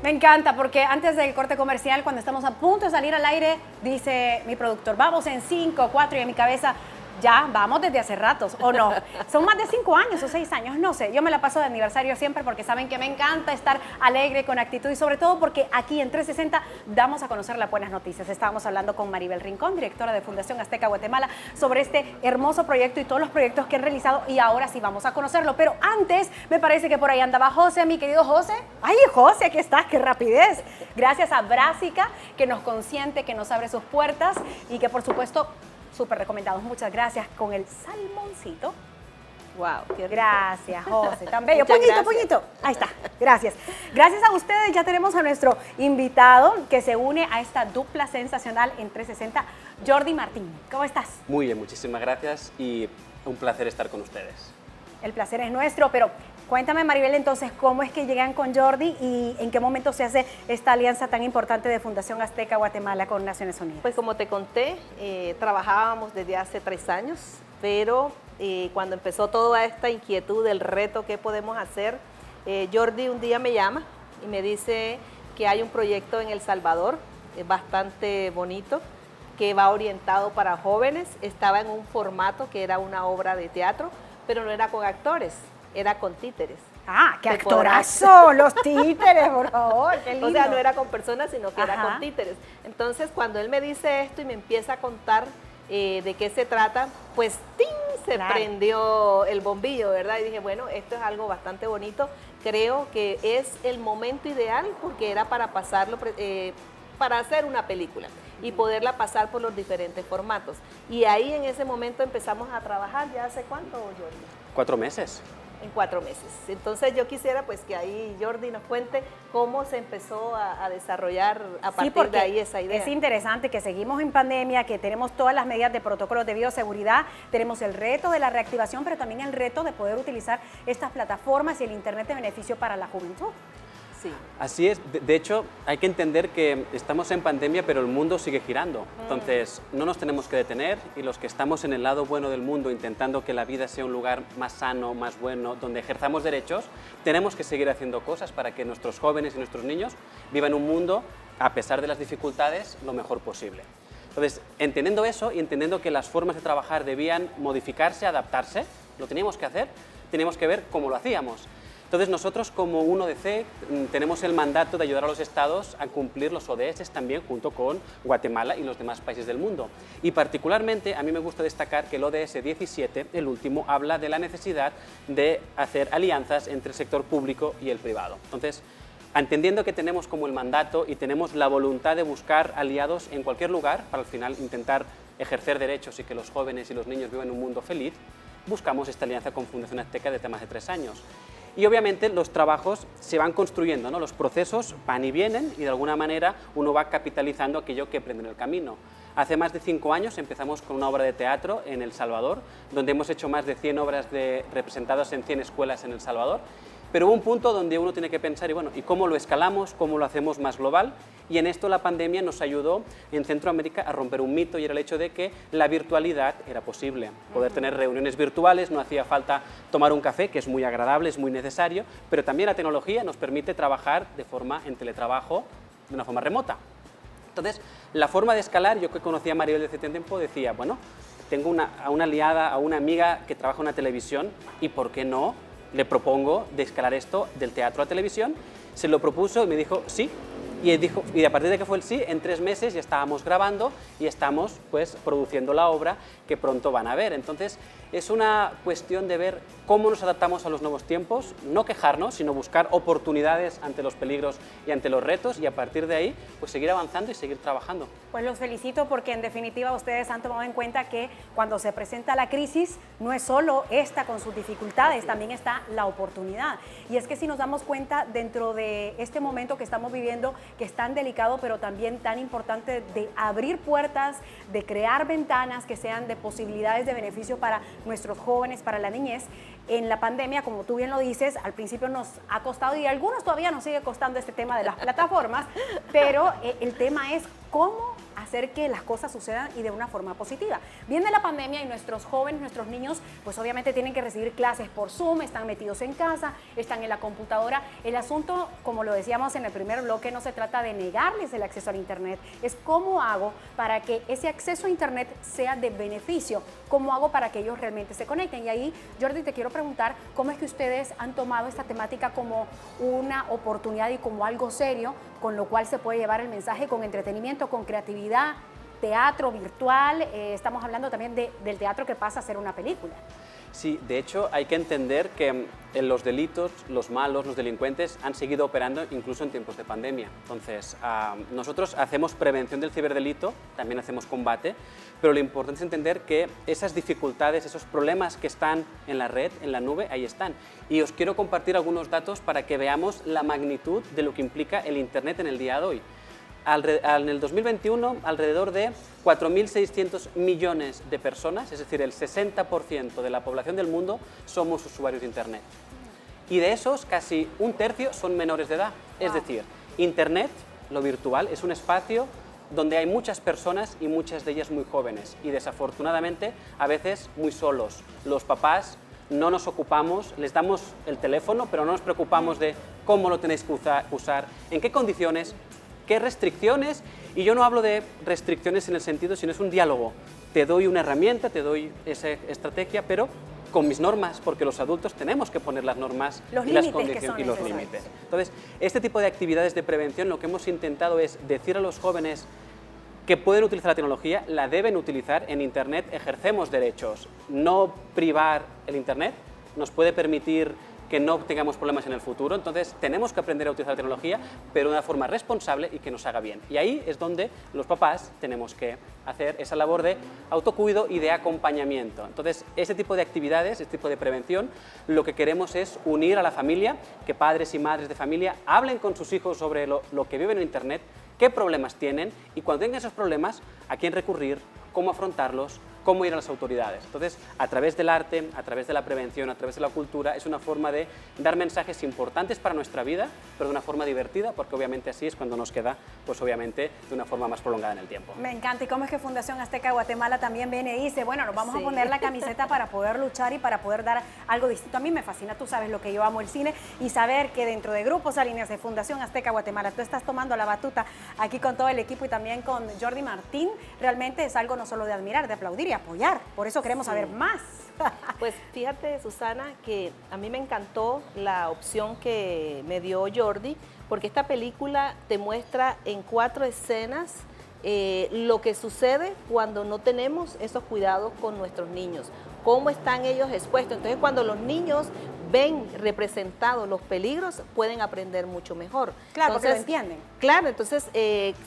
Me encanta porque antes del corte comercial, cuando estamos a punto de salir al aire, dice mi productor, vamos en 5, 4 y en mi cabeza, ya vamos desde hace ratos, ¿o no? Son más de 5 años o 6 años, no sé. Yo me la paso de aniversario siempre porque saben que me encanta estar alegre, con actitud y sobre todo porque aquí en 360 damos a conocer las buenas noticias. Estábamos hablando con Maribel Rincón, directora de Fundación Azteca Guatemala, sobre este hermoso proyecto y todos los proyectos que han realizado y ahora sí vamos a conocerlo. Pero antes, me parece que por ahí andaba José, mi querido José. ¡Ay, José, aquí estás! ¡Qué rapidez! Gracias a Brásica, que nos consiente, que nos abre sus puertas y que por supuesto súper recomendados, muchas gracias, con el salmoncito. Wow, qué rico. Gracias, José, tan bello. Muchas Puñito, gracias. puñito. Ahí está, gracias. Gracias a ustedes ya tenemos a nuestro invitado que se une a esta dupla sensacional en 360, Jordi Martín. ¿Cómo estás? Muy bien, muchísimas gracias y un placer estar con ustedes. El placer es nuestro, pero cuéntame, Maribel, entonces, ¿cómo es que llegan con Jordi y en qué momento se hace esta alianza tan importante de Fundación Azteca Guatemala con Naciones Unidas? Pues como te conté, trabajábamos desde hace 3 años, pero cuando empezó toda esta inquietud del reto, ¿qué podemos hacer? Jordi un día me llama y me dice que hay un proyecto en El Salvador, bastante bonito, que va orientado para jóvenes, estaba en un formato que era una obra de teatro, pero no era con actores, era con títeres. ¡Ah, qué Te actorazo! Los títeres, por favor, qué lindo. O sea, no era con personas, sino que era Ajá. con títeres. Entonces, cuando él me dice esto y me empieza a contar de qué se trata, pues ¡ting! Se Claro. prendió el bombillo, ¿verdad? Y dije, bueno, esto es algo bastante bonito. Creo que es el momento ideal porque era para pasarlo, para hacer una película y poderla pasar por los diferentes formatos. Y ahí en ese momento empezamos a trabajar. ¿Ya hace cuánto, Jordi? 4 meses. En 4 meses. Entonces yo quisiera pues que ahí Jordi nos cuente cómo se empezó a desarrollar a Sí, partir porque de ahí esa idea. es interesante que seguimos en pandemia, que tenemos todas las medidas de protocolos de bioseguridad, tenemos el reto de la reactivación, pero también el reto de poder utilizar estas plataformas y el Internet de beneficio para la juventud. Sí. Así es, de hecho hay que entender que estamos en pandemia pero el mundo sigue girando, entonces no nos tenemos que detener y los que estamos en el lado bueno del mundo intentando que la vida sea un lugar más sano, más bueno, donde ejerzamos derechos, tenemos que seguir haciendo cosas para que nuestros jóvenes y nuestros niños vivan un mundo, a pesar de las dificultades, lo mejor posible. Entonces, entendiendo eso y entendiendo que las formas de trabajar debían modificarse, adaptarse, lo teníamos que hacer, teníamos que ver cómo lo hacíamos. Entonces nosotros como UNODC tenemos el mandato de ayudar a los estados a cumplir los ODS también junto con Guatemala y los demás países del mundo. Y particularmente a mí me gusta destacar que el ODS 17, el último, habla de la necesidad de hacer alianzas entre el sector público y el privado. Entonces, entendiendo que tenemos como el mandato y tenemos la voluntad de buscar aliados en cualquier lugar para al final intentar ejercer derechos y que los jóvenes y los niños vivan un mundo feliz, buscamos esta alianza con Fundación Azteca desde más de 3 años. Y obviamente los trabajos se van construyendo, ¿no? Los procesos van y vienen y de alguna manera uno va capitalizando aquello que aprende en el camino. Hace más de 5 años empezamos con una obra de teatro en El Salvador, donde hemos hecho más de 100 obras representadas en 100 escuelas en El Salvador. Pero hubo un punto donde uno tiene que pensar, ¿y cómo lo escalamos? ¿Cómo lo hacemos más global? Y en esto la pandemia nos ayudó en Centroamérica a romper un mito y era el hecho de que la virtualidad era posible. Poder tener reuniones virtuales, no hacía falta tomar un café, que es muy agradable, es muy necesario, pero también la tecnología nos permite trabajar en teletrabajo de una forma remota. Entonces, la forma de escalar, yo que conocía a Maribel desde hace tiempo, decía, bueno, tengo a una aliada, a una amiga que trabaja en una televisión y ¿por qué no? Le propongo de escalar esto del teatro a televisión, se lo propuso y me dijo sí, y a partir de que fue el sí, en 3 meses ya estábamos grabando y estamos pues produciendo la obra que pronto van a ver. Entonces es una cuestión de ver cómo nos adaptamos a los nuevos tiempos, no quejarnos, sino buscar oportunidades ante los peligros y ante los retos y a partir de ahí pues seguir avanzando y seguir trabajando. Pues los felicito porque en definitiva ustedes han tomado en cuenta que cuando se presenta la crisis no es solo esta con sus dificultades, también está la oportunidad. Y es que si nos damos cuenta dentro de este momento que estamos viviendo, que es tan delicado pero también tan importante de abrir puertas, de crear ventanas que sean de posibilidades de beneficio para nuestros jóvenes, para la niñez, en la pandemia, como tú bien lo dices, al principio nos ha costado y a algunos todavía nos sigue costando este tema de las plataformas, pero el tema es cómo hacer que las cosas sucedan y de una forma positiva. Viene la pandemia y nuestros jóvenes, nuestros niños, pues obviamente tienen que recibir clases por Zoom, están metidos en casa, están en la computadora. El asunto, como lo decíamos en el primer bloque, no se trata de negarles el acceso al Internet, es cómo hago para que ese acceso a Internet sea de beneficio, cómo hago para que ellos realmente se conecten. Y ahí, Jordi, te quiero preguntar cómo es que ustedes han tomado esta temática como una oportunidad y como algo serio, con lo cual se puede llevar el mensaje con entretenimiento, con creatividad, teatro virtual, estamos hablando también del teatro que pasa a ser una película. Sí, de hecho hay que entender que los delitos, los malos, los delincuentes han seguido operando incluso en tiempos de pandemia. Entonces, nosotros hacemos prevención del ciberdelito, también hacemos combate, pero lo importante es entender que esas dificultades, esos problemas que están en la red, en la nube, ahí están. Y os quiero compartir algunos datos para que veamos la magnitud de lo que implica el Internet en el día de hoy. En el 2021, alrededor de 4.600 millones de personas, es decir, el 60% de la población del mundo, somos usuarios de Internet. Y de esos, casi un tercio son menores de edad. Es decir, Internet, lo virtual, es un espacio donde hay muchas personas y muchas de ellas muy jóvenes. Y desafortunadamente, a veces muy solos. Los papás no nos ocupamos, les damos el teléfono, pero no nos preocupamos de cómo lo tenéis que usar, en qué condiciones, qué restricciones, y yo no hablo de restricciones en el sentido, sino es un diálogo. Te doy una herramienta, te doy esa estrategia, pero con mis normas, porque los adultos tenemos que poner las normas y las condiciones y los límites. Entonces, este tipo de actividades de prevención, lo que hemos intentado es decir a los jóvenes que pueden utilizar la tecnología, la deben utilizar. En Internet ejercemos derechos. No privar el Internet nos puede permitir que no tengamos problemas en el futuro. Entonces tenemos que aprender a utilizar la tecnología, pero de una forma responsable y que nos haga bien. Y ahí es donde los papás tenemos que hacer esa labor de autocuido y de acompañamiento. Entonces, este tipo de actividades, este tipo de prevención, lo que queremos es unir a la familia, que padres y madres de familia hablen con sus hijos sobre lo que viven en Internet, qué problemas tienen, y cuando tengan esos problemas, a quién recurrir, cómo afrontarlos, cómo ir a las autoridades. Entonces, a través del arte, a través de la prevención, a través de la cultura, es una forma de dar mensajes importantes para nuestra vida, pero de una forma divertida, porque obviamente así es cuando nos queda, pues obviamente, de una forma más prolongada en el tiempo. Me encanta. ¿Y cómo es que Fundación Azteca Guatemala también viene y dice, bueno, nos vamos a poner la camiseta para poder luchar y para poder dar algo distinto? A mí me fascina, tú sabes lo que yo amo, el cine, y saber que dentro de Grupo Salinas de Fundación Azteca Guatemala, tú estás tomando la batuta aquí con todo el equipo y también con Jordi Martín, realmente es algo no solo de admirar, de aplaudir y apoyar. Por eso queremos saber más. Pues fíjate, Susana, que a mí me encantó la opción que me dio Jordi, porque esta película te muestra en 4 escenas lo que sucede cuando no tenemos esos cuidados con nuestros niños, cómo están ellos expuestos. Entonces, cuando los niños ven representados los peligros, pueden aprender mucho mejor. Claro, entonces, porque lo entienden. Claro, entonces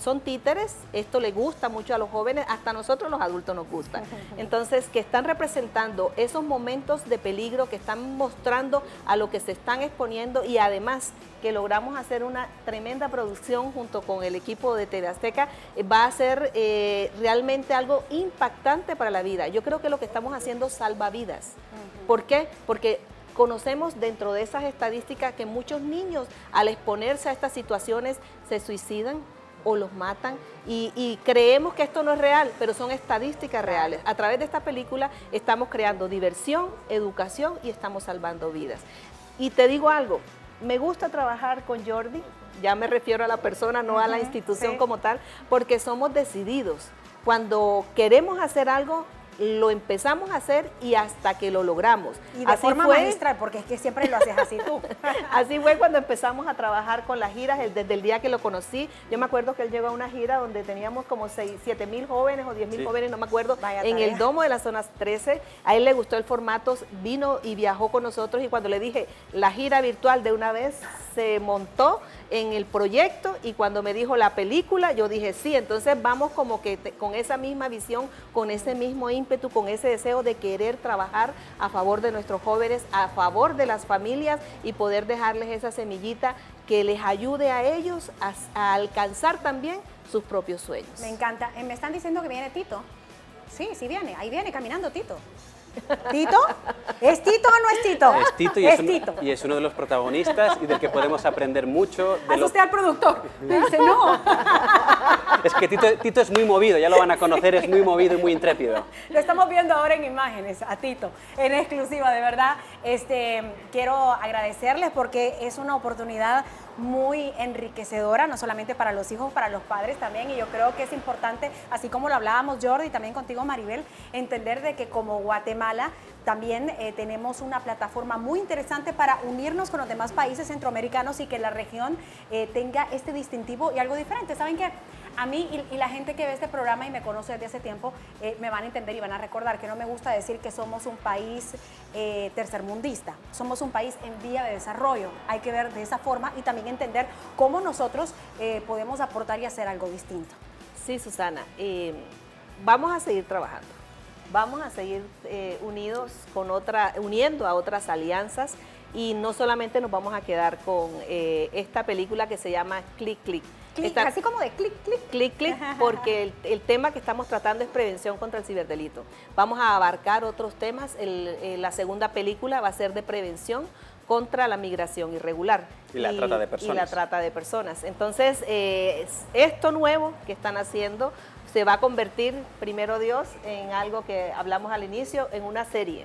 son títeres, esto le gusta mucho a los jóvenes, hasta a nosotros los adultos nos gusta. Entonces, que están representando esos momentos de peligro, que están mostrando a lo que se están exponiendo, y además que logramos hacer una tremenda producción junto con el equipo de TV Azteca, va a ser realmente algo impactante para la vida. Yo creo que lo que estamos haciendo salva vidas. ¿Por qué? Porque conocemos dentro de esas estadísticas que muchos niños, al exponerse a estas situaciones, se suicidan o los matan, y creemos que esto no es real, pero son estadísticas reales. A través de esta película estamos creando diversión, educación y estamos salvando vidas. Y te digo algo, me gusta trabajar con Jordi, ya me refiero a la persona, no a la institución como tal, porque somos decididos. Cuando queremos hacer algo, lo empezamos a hacer y hasta que lo logramos. Y de forma magistral, porque es que siempre lo haces así tú. Así fue cuando empezamos a trabajar con las giras, desde el día que lo conocí. Yo me acuerdo que él llegó a una gira donde teníamos como 7.000 jóvenes o 10.000 jóvenes, no me acuerdo, en el domo de la zona 13. A él le gustó el formato, vino y viajó con nosotros, y cuando le dije la gira virtual, de una vez se montó en el proyecto, y cuando me dijo la película, yo dije sí. Entonces vamos como que con esa misma visión, con ese mismo ímpetu, con ese deseo de querer trabajar a favor de nuestros jóvenes, a favor de las familias, y poder dejarles esa semillita que les ayude a ellos a alcanzar también sus propios sueños. Me encanta. Me están diciendo que viene Tito. Sí, sí viene. Ahí viene caminando Tito. ¿Tito? ¿Es Tito o no es Tito? Es Tito, y es uno de los protagonistas y del que podemos aprender mucho. Haz usted al productor. Me dice, no. Es que Tito es muy movido, ya lo van a conocer, es muy movido y muy intrépido. Lo estamos viendo ahora en imágenes, a Tito, en exclusiva, de verdad. Quiero agradecerles porque es una oportunidad muy enriquecedora, no solamente para los hijos, para los padres también, y yo creo que es importante, así como lo hablábamos Jordi, y también contigo Maribel, entender de que como Guatemala también tenemos una plataforma muy interesante para unirnos con los demás países centroamericanos y que la región tenga este distintivo y algo diferente. ¿Saben qué? A mí y la gente que ve este programa y me conoce desde hace tiempo me van a entender y van a recordar que no me gusta decir que somos un país tercermundista, somos un país en vía de desarrollo, hay que ver de esa forma y también entender cómo nosotros podemos aportar y hacer algo distinto. Sí, Susana, vamos a seguir trabajando, vamos a seguir unidos uniendo a otras alianzas y no solamente nos vamos a quedar con esta película que se llama Click Click. Así como de clic, clic. Clic, clic, porque el tema que estamos tratando es prevención contra el ciberdelito. Vamos a abarcar otros temas. La segunda película va a ser de prevención contra la migración irregular. Y la trata de personas. Y la trata de personas. Entonces, esto nuevo que están haciendo se va a convertir, primero Dios, en algo que hablamos al inicio, en una serie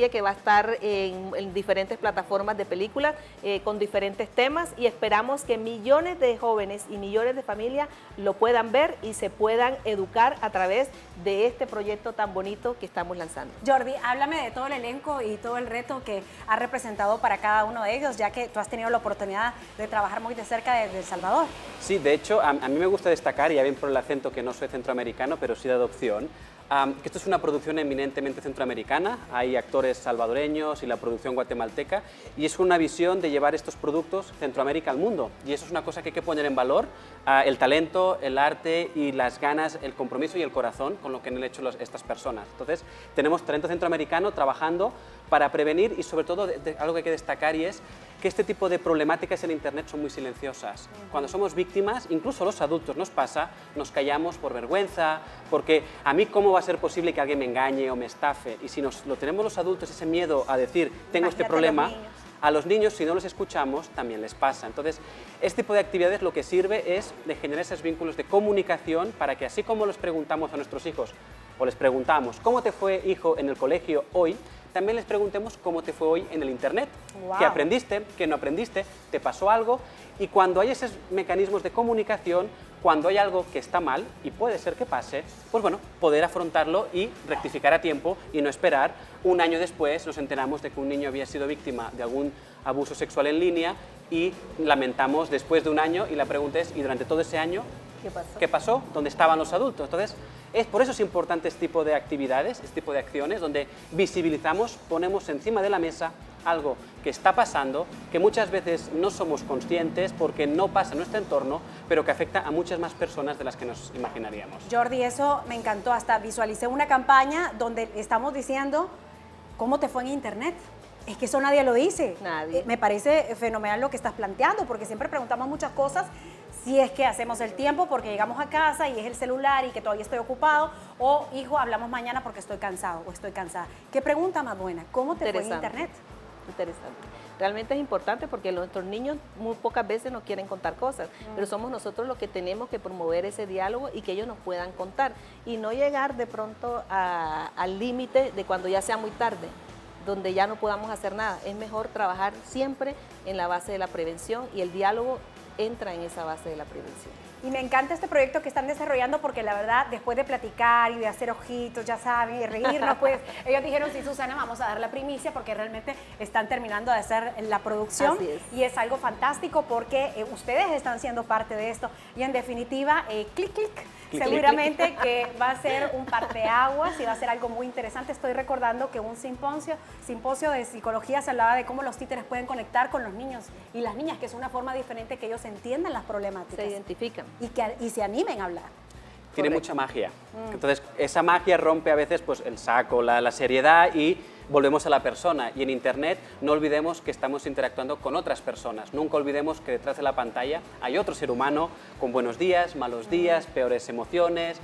que va a estar en diferentes plataformas de películas con diferentes temas y esperamos que millones de jóvenes y millones de familias lo puedan ver y se puedan educar a través de este proyecto tan bonito que estamos lanzando. Jordi, háblame de todo el elenco y todo el reto que ha representado para cada uno de ellos, ya que tú has tenido la oportunidad de trabajar muy de cerca desde El Salvador. Sí, de hecho, a mí me gusta destacar, y ya ven por el acento que no soy centroamericano, pero sí de adopción, que esto es una producción eminentemente centroamericana, hay actores salvadoreños y la producción guatemalteca, y es una visión de llevar estos productos Centroamérica al mundo, y eso es una cosa que hay que poner en valor, el talento, el arte y las ganas, el compromiso y el corazón con lo que han hecho estas personas. Entonces, tenemos talento centroamericano trabajando para prevenir y sobre todo algo que hay que destacar y es que este tipo de problemáticas en Internet son muy silenciosas. Cuando somos víctimas, incluso los adultos nos pasa, nos callamos por vergüenza, porque a mí cómo va a ser posible que alguien me engañe o me estafe, y si lo tenemos los adultos, ese miedo a decir, tengo este problema, a los niños, si no los escuchamos, también les pasa. Entonces, este tipo de actividades lo que sirve es de generar esos vínculos de comunicación para que así como les preguntamos a nuestros hijos, o les preguntamos, ¿cómo te fue, hijo, en el colegio hoy?, también les preguntemos cómo te fue hoy en el Internet, qué aprendiste, qué no aprendiste, te pasó algo, y cuando hay esos mecanismos de comunicación, cuando hay algo que está mal, y puede ser que pase, pues bueno, poder afrontarlo y rectificar a tiempo y no esperar un año después nos enteramos de que un niño había sido víctima de algún abuso sexual en línea y lamentamos después de un año y la pregunta es, ¿y durante todo ese año qué pasó? ¿Dónde estaban los adultos? Entonces, por eso es importante este tipo de actividades, este tipo de acciones, donde visibilizamos, ponemos encima de la mesa algo que está pasando, que muchas veces no somos conscientes porque no pasa en nuestro entorno, pero que afecta a muchas más personas de las que nos imaginaríamos. Jordi, eso me encantó, hasta visualicé una campaña donde estamos diciendo cómo te fue en Internet. Es que eso nadie lo dice. Nadie. Me parece fenomenal lo que estás planteando, porque siempre preguntamos muchas cosas, si es que hacemos el tiempo porque llegamos a casa y es el celular y que todavía estoy ocupado, o hijo, hablamos mañana porque estoy cansado o estoy cansada. ¿Qué pregunta más buena? ¿Cómo te fue en Internet? Interesante. Realmente es importante porque nuestros niños muy pocas veces nos quieren contar cosas, pero somos nosotros los que tenemos que promover ese diálogo y que ellos nos puedan contar y no llegar de pronto al límite de cuando ya sea muy tarde, donde ya no podamos hacer nada. Es mejor trabajar siempre en la base de la prevención y el diálogo entra en esa base de la prevención. Y me encanta este proyecto que están desarrollando porque la verdad, después de platicar y de hacer ojitos, ya saben, y reírnos, pues ellos dijeron, sí, Susana, vamos a dar la primicia porque realmente están terminando de hacer la producción. Así es. Y es algo fantástico porque ustedes están siendo parte de esto. Y en definitiva, clic, clic, seguramente que va a ser un parteaguas y va a ser algo muy interesante. Estoy recordando que un simposio de psicología se hablaba de cómo los títeres pueden conectar con los niños y las niñas, que es una forma diferente que ellos entiendan las problemáticas. Se identifican. Y se animen a hablar. Tiene mucha magia. Entonces, esa magia rompe a veces pues, el saco, la seriedad y volvemos a la persona. Y en Internet no olvidemos que estamos interactuando con otras personas. Nunca olvidemos que detrás de la pantalla hay otro ser humano con buenos días, malos días, peores emociones,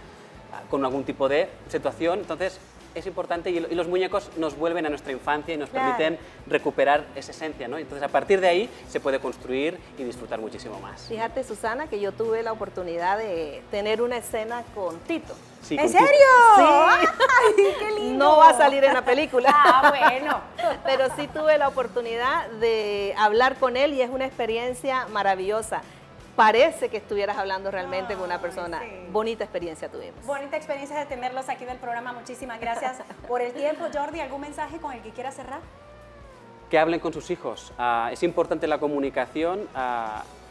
con algún tipo de situación. Entonces, es importante y los muñecos nos vuelven a nuestra infancia y nos Claro. permiten recuperar esa esencia, ¿no? Entonces, a partir de ahí se puede construir y disfrutar muchísimo más. Fíjate, Susana, que yo tuve la oportunidad de tener una escena con Tito. Sí, ¿En con serio? Sí. ¡Ay, qué lindo! No va a salir en la película. Ah, bueno. Pero sí tuve la oportunidad de hablar con él y es una experiencia maravillosa. Parece que estuvieras hablando realmente con una Ay, persona. sí. Bonita experiencia tuvimos. Bonita experiencia de tenerlos aquí del programa. Muchísimas gracias por el tiempo. Jordi, ¿algún mensaje con el que quieras cerrar? Que hablen con sus hijos. Es importante la comunicación.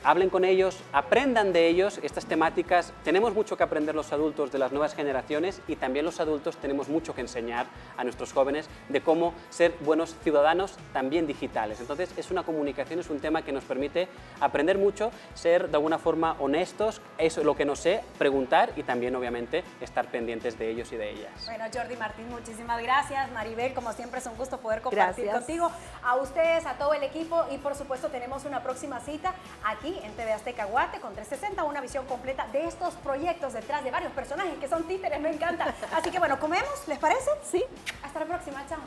Hablen con ellos, aprendan de ellos estas temáticas. Tenemos mucho que aprender los adultos de las nuevas generaciones y también los adultos tenemos mucho que enseñar a nuestros jóvenes de cómo ser buenos ciudadanos también digitales. Entonces es una comunicación, es un tema que nos permite aprender mucho, ser de alguna forma honestos, eso es lo que no sé, preguntar y también obviamente estar pendientes de ellos y de ellas. Bueno, Jordi Martín, muchísimas gracias. Maribel, como siempre es un gusto poder compartir Gracias. contigo. A ustedes, a todo el equipo y por supuesto tenemos una próxima cita aquí en TV Azteca Guate con 360, una visión completa de estos proyectos detrás de varios personajes que son títeres, me encanta. Así que bueno, ¿comemos? ¿Les parece? Sí. Hasta la próxima, chao.